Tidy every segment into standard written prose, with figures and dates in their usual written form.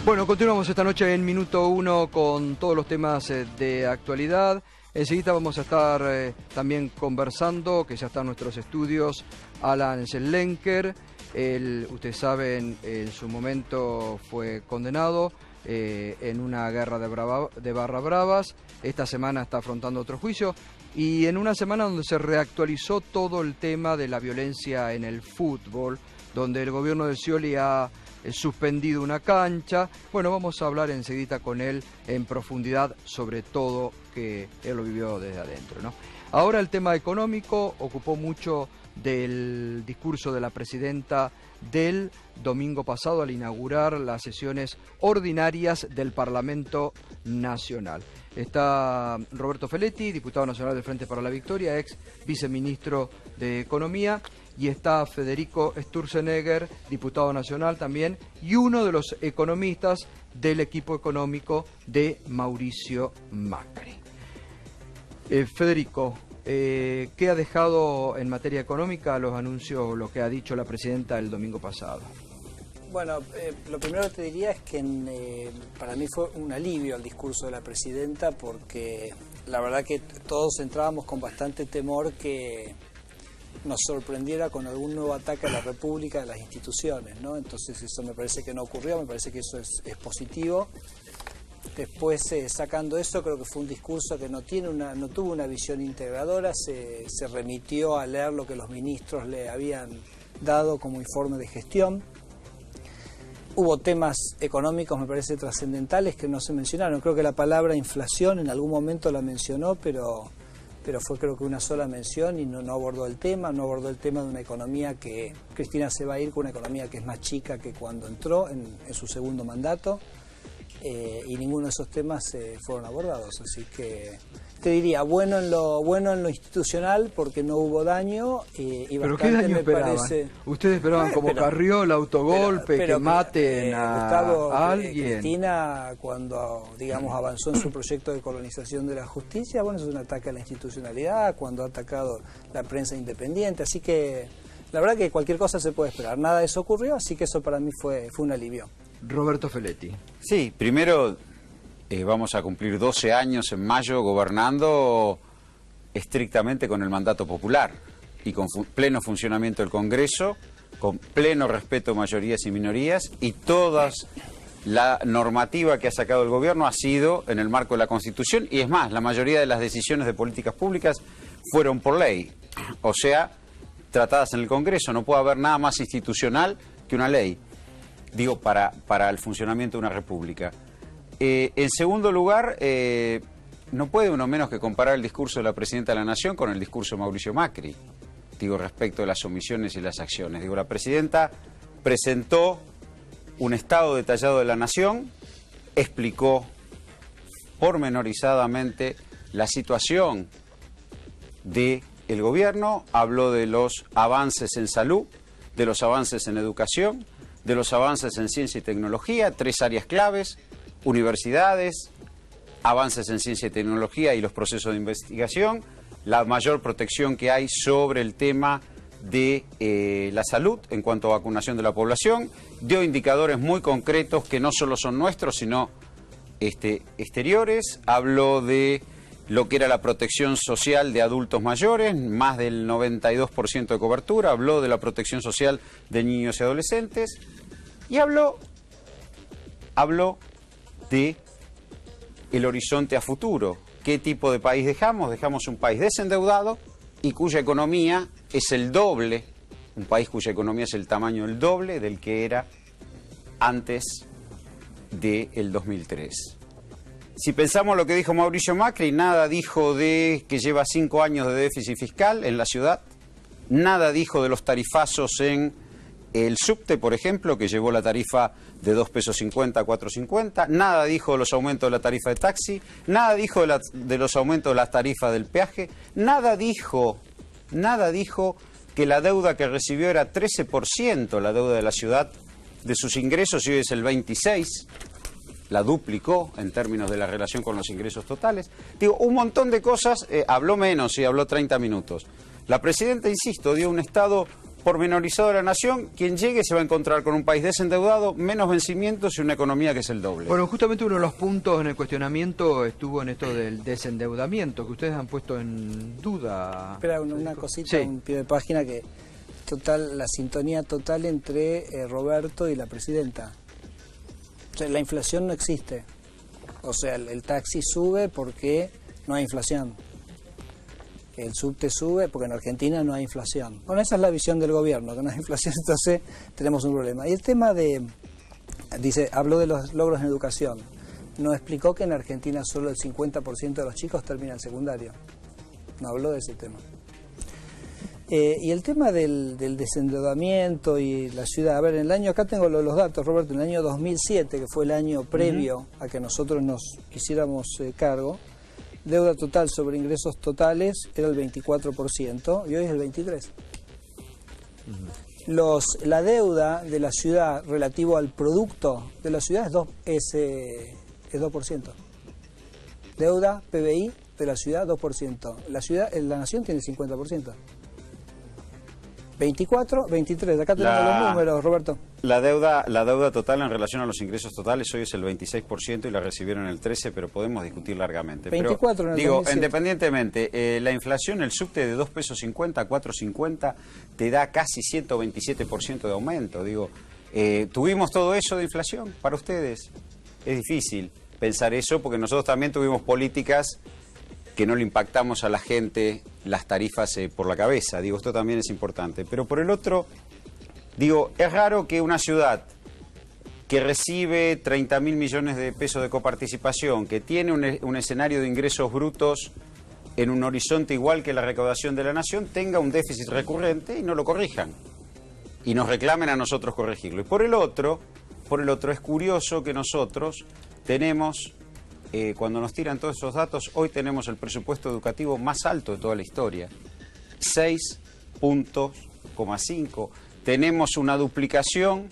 Bueno, continuamos esta noche en Minuto Uno con todos los temas de actualidad. Enseguida vamos a estar también conversando, que ya está en nuestros estudios, Alan Schellenker. Él, ustedes saben, en su momento fue condenado en una guerra de barra bravas. Esta semana está afrontando otro juicio. Y en una semana donde se reactualizó todo el tema de la violencia en el fútbol, donde el gobierno de Scioli ha suspendido una cancha. Bueno, vamos a hablar enseguida con él en profundidad sobre todo, que él lo vivió desde adentro, ¿no? Ahora el tema económico ocupó mucho del discurso de la presidenta del domingo pasado al inaugurar las sesiones ordinarias del Parlamento Nacional. Está Roberto Feletti, diputado nacional del Frente para la Victoria, ex viceministro de Economía, y está Federico Sturzenegger, diputado nacional también, y uno de los economistas del equipo económico de Mauricio Macri. Federico, ¿qué ha dejado en materia económica los anuncios, lo que ha dicho la presidenta el domingo pasado? Bueno, lo primero que te diría es que para mí fue un alivio el discurso de la presidenta, porque la verdad que todos entrábamos con bastante temor que nos sorprendiera con algún nuevo ataque a la República, a las instituciones, ¿no? Entonces eso me parece que no ocurrió, me parece que eso es positivo. Después, sacando eso, creo que fue un discurso que no tuvo una visión integradora, se remitió a leer lo que los ministros le habían dado como informe de gestión. Hubo temas económicos, me parece, trascendentales que no se mencionaron. Creo que la palabra inflación en algún momento la mencionó, pero fue creo que una sola mención y no abordó el tema, de una economía que Cristina se va a ir con una economía que es más chica que cuando entró en su segundo mandato, y ninguno de esos temas fueron abordados. Así que te diría, bueno en lo institucional porque no hubo daño, y ¿pero bastante qué daño me esperaban? parece... ¿Ustedes esperaban como Carrió el autogolpe, que maten Gustavo, a alguien? Cristina, cuando digamos avanzó en su proyecto de colonización de la justicia, bueno, eso es un ataque a la institucionalidad, cuando ha atacado la prensa independiente, así que la verdad que cualquier cosa se puede esperar. Nada de eso ocurrió, así que eso para mí fue un alivio. Roberto Feletti. Sí, primero vamos a cumplir 12 años en mayo gobernando estrictamente con el mandato popular y con pleno funcionamiento del Congreso, con pleno respeto a mayorías y minorías, y toda la normativa que ha sacado el gobierno ha sido en el marco de la Constitución, y es más, la mayoría de las decisiones de políticas públicas fueron por ley, o sea, tratadas en el Congreso. No puede haber nada más institucional que una ley, digo, para el funcionamiento de una república. En segundo lugar, no puede uno menos que comparar el discurso de la presidenta de la Nación con el discurso de Mauricio Macri, digo, respecto de las omisiones y las acciones. Digo, la presidenta presentó un estado detallado de la Nación, explicó pormenorizadamente la situación del gobierno, habló de los avances en salud, de los avances en educación, de los avances en ciencia y tecnología, 3 áreas claves: universidades, avances en ciencia y tecnología y los procesos de investigación, la mayor protección que hay sobre el tema de la salud en cuanto a vacunación de la población, dio indicadores muy concretos que no solo son nuestros, sino exteriores, habló de lo que era la protección social de adultos mayores, más del 92% de cobertura, habló de la protección social de niños y adolescentes, y habló de el horizonte a futuro. ¿Qué tipo de país dejamos? Dejamos un país desendeudado y cuya economía es el doble, un país cuya economía es el tamaño del doble del que era antes del 2003. Si pensamos lo que dijo Mauricio Macri, nada dijo de que lleva 5 años de déficit fiscal en la ciudad, nada dijo de los tarifazos en el subte, por ejemplo, que llevó la tarifa de 2,50 pesos a 4,50, nada dijo de los aumentos de la tarifa de taxi, nada dijo de los aumentos de las tarifas del peaje, nada dijo que la deuda que recibió era 13%, la deuda de la ciudad, de sus ingresos, y hoy es el 26%. La duplicó en términos de la relación con los ingresos totales. Digo, un montón de cosas, habló menos y habló 30 minutos. La presidenta, insisto, dio un estado pormenorizado de la nación, quien llegue se va a encontrar con un país desendeudado, menos vencimientos y una economía que es el doble. Bueno, justamente uno de los puntos en el cuestionamiento estuvo en esto del desendeudamiento, que ustedes han puesto en duda. Espera, una cosita, Sí. un pie de página que total, la sintonía total entre Roberto y la presidenta. O sea, la inflación no existe. O sea, el taxi sube porque no hay inflación. El subte sube porque en Argentina no hay inflación. Bueno, esa es la visión del gobierno, que no hay inflación, entonces tenemos un problema. Y el tema de, dice, habló de los logros en educación. Nos explicó que en Argentina solo el 50% de los chicos termina el secundario. No habló de ese tema. Y el tema del desendeudamiento y la ciudad, a ver, en el año, acá tengo los datos, Roberto, en el año 2007, que fue el año previo a que nosotros nos hiciéramos cargo, deuda total sobre ingresos totales era el 24% y hoy es el 23%. La deuda de la ciudad relativo al producto de la ciudad es 2%. Deuda PBI de la ciudad 2%. La nación tiene 50%. 24, 23. Acá tenemos los números, Roberto. La deuda total en relación a los ingresos totales hoy es el 26% y la recibieron el 13%, pero podemos discutir largamente. 24 pero, en el digo, 2007. Independientemente, la inflación, el subte de 2,50 pesos a 4,50 te da casi 127% de aumento. Digo, ¿tuvimos todo eso de inflación para ustedes? Es difícil pensar eso porque nosotros también tuvimos políticas que no le impactamos a la gente las tarifas por la cabeza. Digo, esto también es importante. Pero por el otro, digo, es raro que una ciudad que recibe 30.000 millones de pesos de coparticipación, que tiene un escenario de ingresos brutos en un horizonte igual que la recaudación de la nación, tenga un déficit recurrente y no lo corrijan. Y nos reclamen a nosotros corregirlo. Y por el otro es curioso que nosotros tenemos... cuando nos tiran todos esos datos, hoy tenemos el presupuesto educativo más alto de toda la historia, 6,5 puntos. Tenemos una duplicación,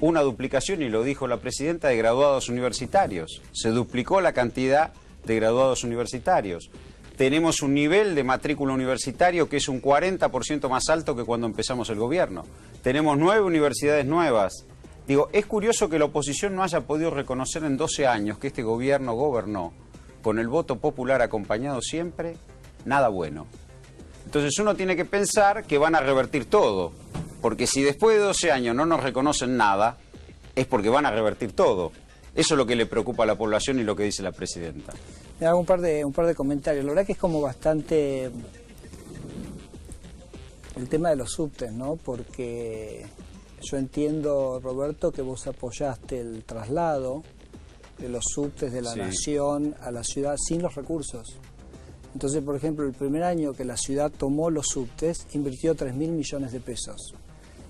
y lo dijo la presidenta, de graduados universitarios. Se duplicó la cantidad de graduados universitarios. Tenemos un nivel de matrícula universitario que es un 40% más alto que cuando empezamos el gobierno. Tenemos 9 universidades nuevas. Digo, es curioso que la oposición no haya podido reconocer en 12 años que este gobierno gobernó con el voto popular acompañado siempre, nada bueno. Entonces uno tiene que pensar que van a revertir todo, porque si después de 12 años no nos reconocen nada, es porque van a revertir todo. Eso es lo que le preocupa a la población y lo que dice la presidenta. Me hago un par de comentarios. La verdad que es como bastante el tema de los subtes, ¿no? Porque... yo entiendo, Roberto, que vos apoyaste el traslado de los subtes de la nación a la ciudad sin los recursos. Entonces, por ejemplo, el primer año que la ciudad tomó los subtes, invirtió 3.000 millones de pesos.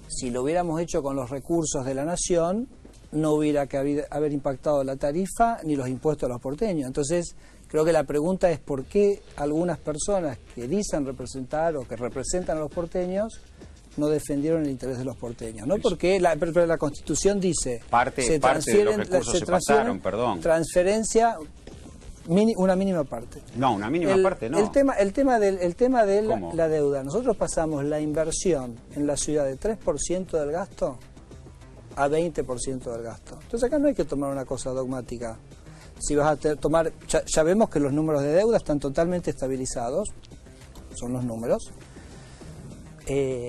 Si lo hubiéramos hecho con los recursos de la nación, no hubiera que haber impactado la tarifa ni los impuestos a los porteños. Entonces, creo que la pregunta es por qué algunas personas que dicen representar o que representan a los porteños no defendieron el interés de los porteños, ¿no? Porque pero la Constitución dice parte de los recursos se pasaron, perdón. Transferencia, una mínima parte. No, una mínima parte no. El tema de la deuda. Nosotros pasamos la inversión en la ciudad de 3% del gasto a 20% del gasto. Entonces acá no hay que tomar una cosa dogmática. Si vas a tomar, ya vemos que los números de deuda están totalmente estabilizados, son los números.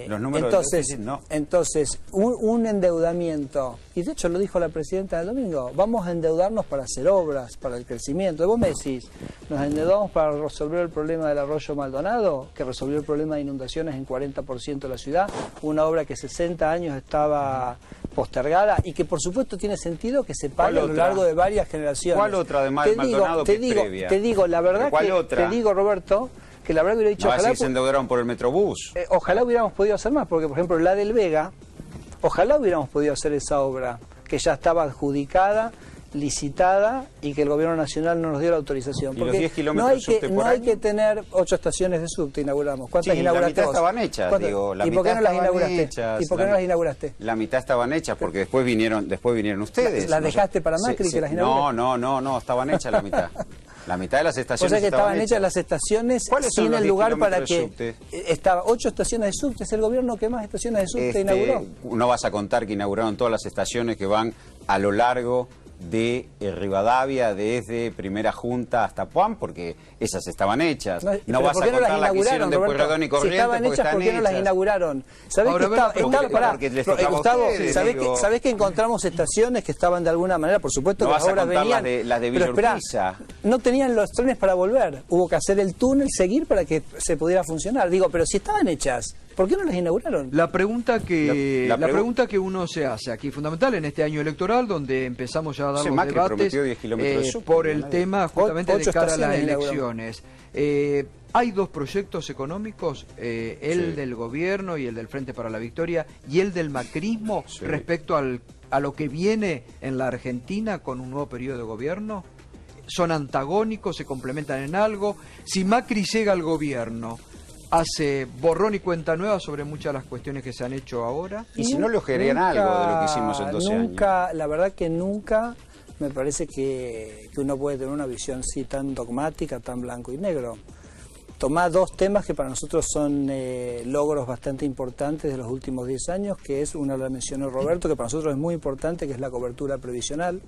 Los números entonces, del déficit, no. Entonces, un endeudamiento, y de hecho lo dijo la presidenta el domingo, vamos a endeudarnos para hacer obras, para el crecimiento. Y vos me decís, nos endeudamos para resolver el problema del arroyo Maldonado, que resolvió el problema de inundaciones en 40% de la ciudad, una obra que 60 años estaba postergada y que por supuesto tiene sentido que se pague a lo largo de varias generaciones. ¿Cuál otra además de Maldonado que es previa? Te digo, la verdad te digo, Roberto, que la verdad hubiera dicho... ojalá se endeudaron por el Metrobús. Ojalá hubiéramos podido hacer más, porque por ejemplo la del Vega, ojalá hubiéramos podido hacer esa obra, que ya estaba adjudicada, licitada, y que el gobierno nacional no nos dio la autorización. ¿Y porque los 10 kilómetros de subte por no hay año? que tener 8 estaciones de subte, inauguramos. ¿Cuántas Sí, inauguraste la mitad vos? estaban hechas, digo, la ¿Y por qué mitad no las estaban inauguraste? hechas, ¿Y por qué no las inauguraste? La mitad estaban hechas porque después vinieron ustedes. ¿Las dejaste para Macri que las inaugure? No, estaban hechas la mitad. La mitad de las estaciones o sea que estaban hechas las estaciones sin el lugar para que... Estaba 8 estaciones de subte, es el gobierno que más estaciones de subte inauguró. No vas a contar que inauguraron todas las estaciones que van a lo largo de Rivadavia, desde Primera Junta hasta Puan, porque esas estaban hechas. No vas a contar las que hicieron de Pueyrredón y Corrientes, si estaban hechas, ¿por qué no las inauguraron? ¿Sabés que Gustavo, ¿sabés que encontramos estaciones que estaban de alguna manera, por supuesto que las obras venían, las de Villa Urquiza, no tenían los trenes para volver, hubo que hacer el túnel, seguir para que se pudiera funcionar. Digo, pero si estaban hechas, ¿por qué no las inauguraron? La pregunta que uno se hace aquí, fundamental en este año electoral, donde empezamos ya a dar los debates por el tema justamente de cara a las elecciones. Hay 2 proyectos económicos, el del gobierno y el del Frente para la Victoria, y el del macrismo respecto a lo que viene en la Argentina con un nuevo periodo de gobierno. ¿Son antagónicos, se complementan en algo? Si Macri llega al gobierno, hace borrón y cuenta nueva sobre muchas de las cuestiones que se han hecho ahora. Y si no le ojerían algo de lo que hicimos en 12 años. La verdad que nunca me parece que uno puede tener una visión así tan dogmática, tan blanco y negro. Tomá 2 temas que para nosotros son logros bastante importantes de los últimos 10 años, que es, una la mencionó Roberto, que para nosotros es muy importante, que es la cobertura previsional.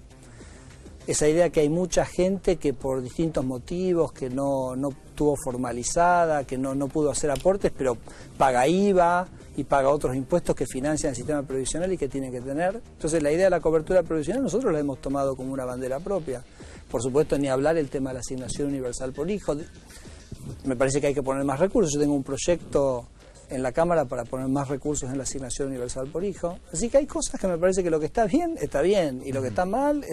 Esa idea que hay mucha gente que por distintos motivos, que no tuvo formalizada, que no pudo hacer aportes, pero paga IVA y paga otros impuestos que financian el sistema previsional y que tienen que tener. Entonces la idea de la cobertura previsional nosotros la hemos tomado como una bandera propia. Por supuesto, ni hablar el tema de la asignación universal por hijo. Me parece que hay que poner más recursos. Yo tengo un proyecto en la Cámara para poner más recursos en la asignación universal por hijo. Así que hay cosas que me parece que lo que está bien, y lo que está mal,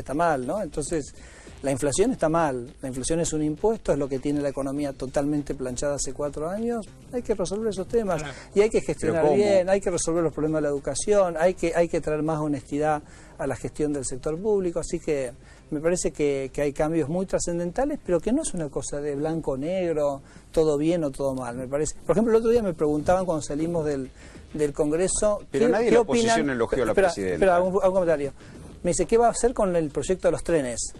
¿no? Entonces, la inflación está mal. La inflación es un impuesto, es lo que tiene la economía totalmente planchada hace 4 años. Hay que resolver esos temas y hay que gestionar bien, hay que resolver los problemas de la educación, hay que traer más honestidad a la gestión del sector público. Así que me parece que hay cambios muy trascendentales, pero que no es una cosa de blanco o negro, todo bien o todo mal, me parece. Por ejemplo, el otro día me preguntaban cuando salimos del Congreso... Pero nadie de la oposición elogió a la presidenta. Espera, un comentario. Me dice, ¿qué va a hacer con el proyecto de los trenes?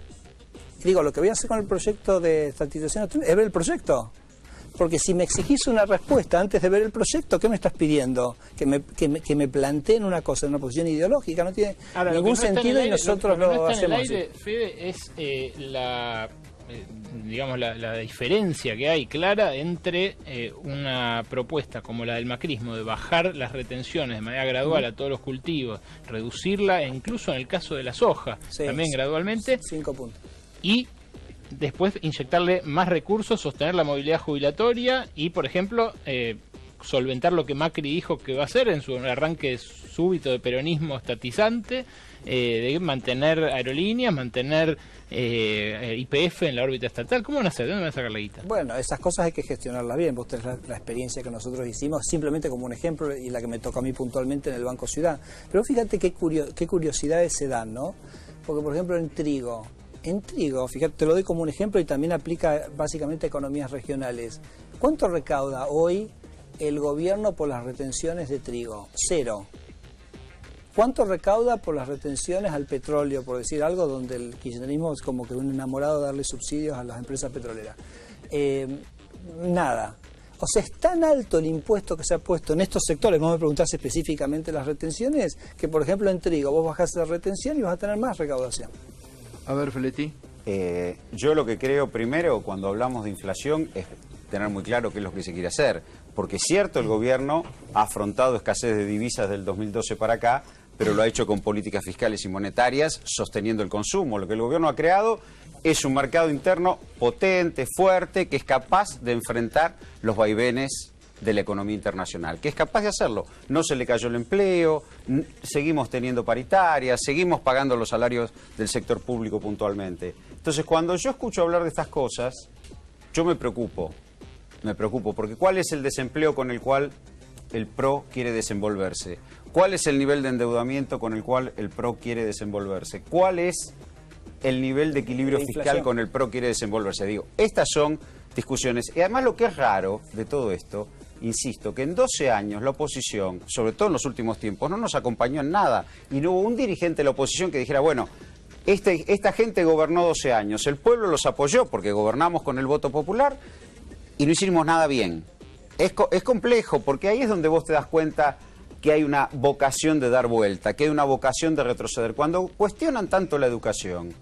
Y digo, lo que voy a hacer con el proyecto de estatización de los trenes es ver el proyecto. Porque si me exigís una respuesta antes de ver el proyecto, ¿qué me estás pidiendo? Que me planteen una cosa en una posición ideológica, no tiene ningún sentido y nosotros lo hacemos. Lo que no está en el aire, Fede, es digamos la diferencia que hay clara entre una propuesta como la del macrismo de bajar las retenciones de manera gradual a todos los cultivos, reducirla e incluso en el caso de la soja, también gradualmente. 5 puntos. Y después inyectarle más recursos, sostener la movilidad jubilatoria y, por ejemplo, solventar lo que Macri dijo que va a hacer en su arranque súbito de peronismo estatizante, de mantener aerolíneas, mantener YPF en la órbita estatal. ¿Cómo van a hacer? ¿De dónde van a sacar la guita? Bueno, esas cosas hay que gestionarlas bien. Vos tenés la experiencia que nosotros hicimos, simplemente como un ejemplo, y la que me tocó a mí puntualmente en el Banco Ciudad. Pero fíjate qué curiosidades se dan, ¿no? Porque, por ejemplo, en trigo, fíjate, te lo doy como un ejemplo y también aplica básicamente a economías regionales. ¿Cuánto recauda hoy el gobierno por las retenciones de trigo? 0. ¿Cuánto recauda por las retenciones al petróleo, por decir algo, donde el kirchnerismo es como que un enamorado de darle subsidios a las empresas petroleras? Nada. O sea, es tan alto el impuesto que se ha puesto en estos sectores, vos me preguntás específicamente las retenciones, que por ejemplo en trigo vos bajás la retención y vas a tener más recaudación. A ver, Feletti. Yo lo que creo primero, cuando hablamos de inflación, es tener muy claro qué es lo que se quiere hacer. Porque es cierto, el gobierno ha afrontado escasez de divisas del 2012 para acá, pero lo ha hecho con políticas fiscales y monetarias, sosteniendo el consumo. Lo que el gobierno ha creado es un mercado interno potente, fuerte, que es capaz de enfrentar los vaivenes de la economía internacional, que es capaz de hacerlo. No se le cayó el empleo, seguimos teniendo paritarias, seguimos pagando los salarios del sector público puntualmente. Entonces, cuando yo escucho hablar de estas cosas, yo me preocupo, porque ¿cuál es el desempleo con el cual el PRO quiere desenvolverse? ¿Cuál es el nivel de endeudamiento con el cual el PRO quiere desenvolverse? ¿Cuál es el nivel de equilibrio fiscal con el PRO quiere desenvolverse? Digo, estas son discusiones. Y además lo que es raro de todo esto, insisto, que en 12 años la oposición, sobre todo en los últimos tiempos, no nos acompañó en nada. Y no hubo un dirigente de la oposición que dijera, bueno, Esta gente gobernó 12 años, el pueblo los apoyó porque gobernamos con el voto popular y no hicimos nada bien. Es complejo porque ahí es donde vos te das cuenta que hay una vocación de dar vuelta, que hay una vocación de retroceder. Cuando cuestionan tanto la educación,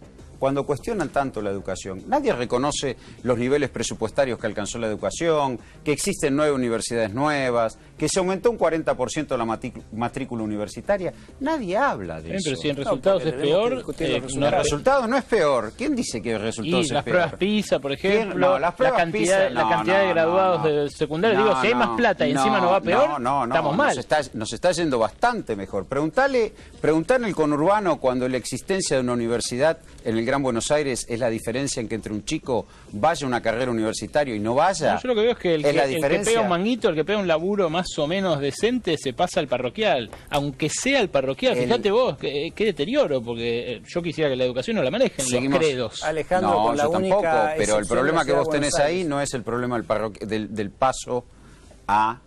nadie reconoce los niveles presupuestarios que alcanzó la educación, que existen 9 universidades nuevas, que se aumentó un 40% la matrícula universitaria. Nadie habla de eso. Pero si en resultados es peor, el resultado no es peor. ¿Quién dice que el resultado es peor? Las pruebas PISA, por ejemplo, No, las pruebas la cantidad de graduados de secundaria. Digo, si hay más plata y encima no va peor, estamos mal. Nos está yendo bastante mejor. Preguntale en el conurbano cuando la existencia de una universidad en el Gran Buenos Aires es la diferencia en que entre un chico vaya a una carrera universitaria y no vaya. No, yo lo que veo es que el que pega un manguito, el que pega un laburo más o menos decente, se pasa al parroquial. Aunque sea el parroquial, fíjate vos, qué deterioro, porque yo quisiera que la educación no la manejen los credos. Alejandro, no, con la yo tampoco, pero el problema que vos tenés ahí Aires. no es el problema del paso a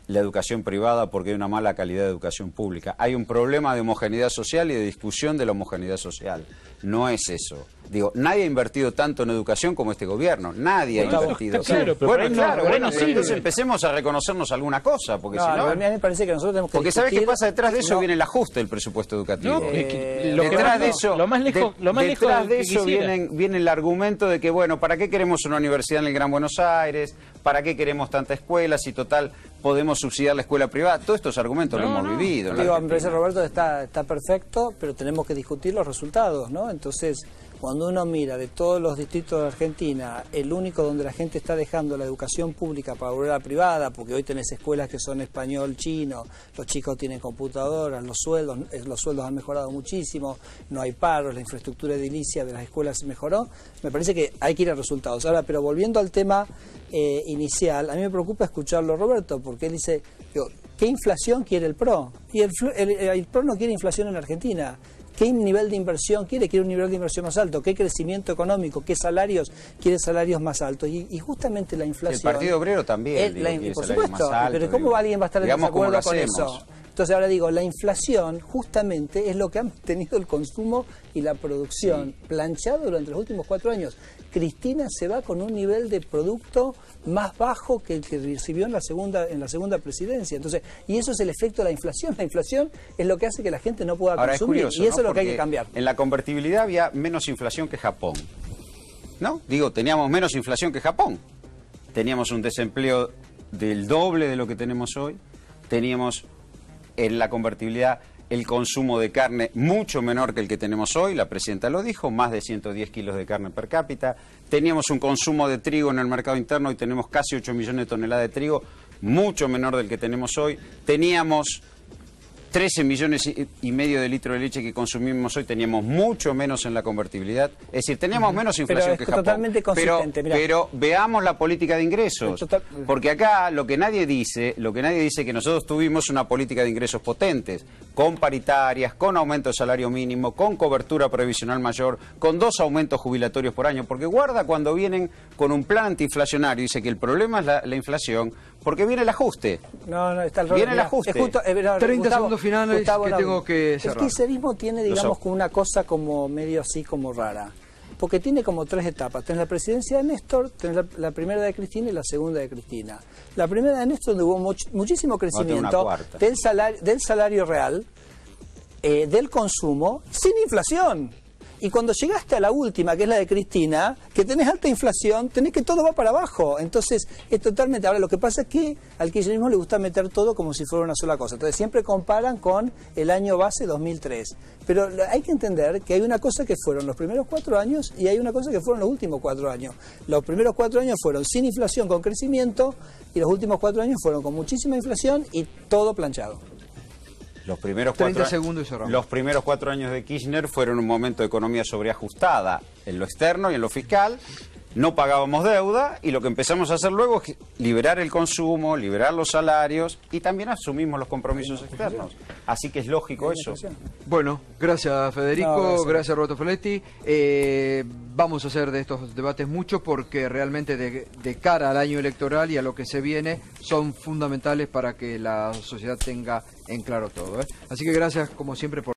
la educación privada porque hay una mala calidad de educación pública. Hay un problema de homogeneidad social y de discusión de la homogeneidad social. No es eso. Digo, nadie ha invertido tanto en educación como este gobierno. Nadie ha invertido. Claro, pero entonces empecemos a reconocernos alguna cosa, porque si no... A mí me parece que nosotros tenemos que porque ¿sabés qué pasa? Detrás de eso viene el ajuste del presupuesto educativo. Detrás de eso, detrás de eso viene el argumento de que, bueno, ¿para qué queremos una universidad en el Gran Buenos Aires? ¿Para qué queremos tanta escuela si total podemos subsidiar la escuela privada? Todos estos argumentos lo hemos vivido. Digo, me parece, Roberto, está perfecto, pero tenemos que discutir los resultados, ¿no? Entonces, cuando uno mira de todos los distritos de Argentina, el único donde la gente está dejando la educación pública para volver a la privada, porque hoy tenés escuelas que son español, chino, los chicos tienen computadoras, los sueldos han mejorado muchísimo, no hay paros, la infraestructura edilicia de las escuelas mejoró, me parece que hay que ir a resultados. Ahora, pero volviendo al tema inicial, a mí me preocupa escucharlo, Roberto, porque él dice, ¿qué inflación quiere el PRO? Y el PRO no quiere inflación en Argentina. ¿Qué nivel de inversión quiere? Quiere un nivel de inversión más alto. ¿Qué crecimiento económico? ¿Qué salarios? Quiere salarios más altos. Y justamente la inflación... El Partido Obrero también. Por supuesto, pero ¿cómo alguien va a estar en desacuerdo con eso? Entonces ahora digo, la inflación justamente es lo que han tenido el consumo y la producción planchado durante los últimos 4 años. Cristina se va con un nivel de producto más bajo que el que recibió en la segunda presidencia. Entonces, y eso es el efecto de la inflación. La inflación es lo que hace que la gente no pueda consumir. Es curioso, y eso es lo que hay que cambiar. En la convertibilidad había menos inflación que Japón. ¿No? Digo, teníamos menos inflación que Japón. Teníamos un desempleo del doble de lo que tenemos hoy. Teníamos en la convertibilidad el consumo de carne mucho menor que el que tenemos hoy, la presidenta lo dijo, más de 110 kilos de carne per cápita. Teníamos un consumo de trigo en el mercado interno y tenemos casi 8 millones de toneladas de trigo, mucho menor del que tenemos hoy. Teníamos 13 millones y medio de litros de leche que consumimos hoy, teníamos mucho menos en la convertibilidad. Es decir, teníamos menos inflación que Japón. Totalmente consistente, pero veamos la política de ingresos. Porque acá lo que nadie dice es que nosotros tuvimos una política de ingresos potentes, con paritarias, con aumento de salario mínimo, con cobertura previsional mayor, con 2 aumentos jubilatorios por año. Porque guarda cuando vienen con un plan antiinflacionario, dice que el problema es la inflación, porque viene el ajuste. No, está el Viene el ajuste. 30 segundos finales que tengo que cerrar. El kirchnerismo tiene, digamos, como una cosa como medio así como rara. Porque tiene como 3 etapas. Tenés la presidencia de Néstor, tenés la primera de Cristina y la segunda de Cristina. La primera de Néstor, donde hubo muchísimo crecimiento del salario real, del consumo, sin inflación. Y cuando llegaste a la última, que es la de Cristina, que tenés alta inflación, tenés que todo va para abajo. Entonces, es totalmente... Ahora, lo que pasa es que al kirchnerismo le gusta meter todo como si fuera una sola cosa. Entonces, siempre comparan con el año base 2003. Pero hay que entender que hay una cosa que fueron los primeros 4 años y hay una cosa que fueron los últimos 4 años. Los primeros 4 años fueron sin inflación, con crecimiento, y los últimos 4 años fueron con muchísima inflación y todo planchado. Los primeros 4 años de Kirchner fueron un momento de economía sobreajustada en lo externo y en lo fiscal. No pagábamos deuda y lo que empezamos a hacer luego es liberar el consumo, liberar los salarios y también asumimos los compromisos externos. Así que es lógico eso. Bueno, gracias Federico, gracias Roberto Folletti. Vamos a hacer de estos debates mucho porque realmente de cara al año electoral y a lo que se viene son fundamentales para que la sociedad tenga en claro todo. Así que gracias como siempre por...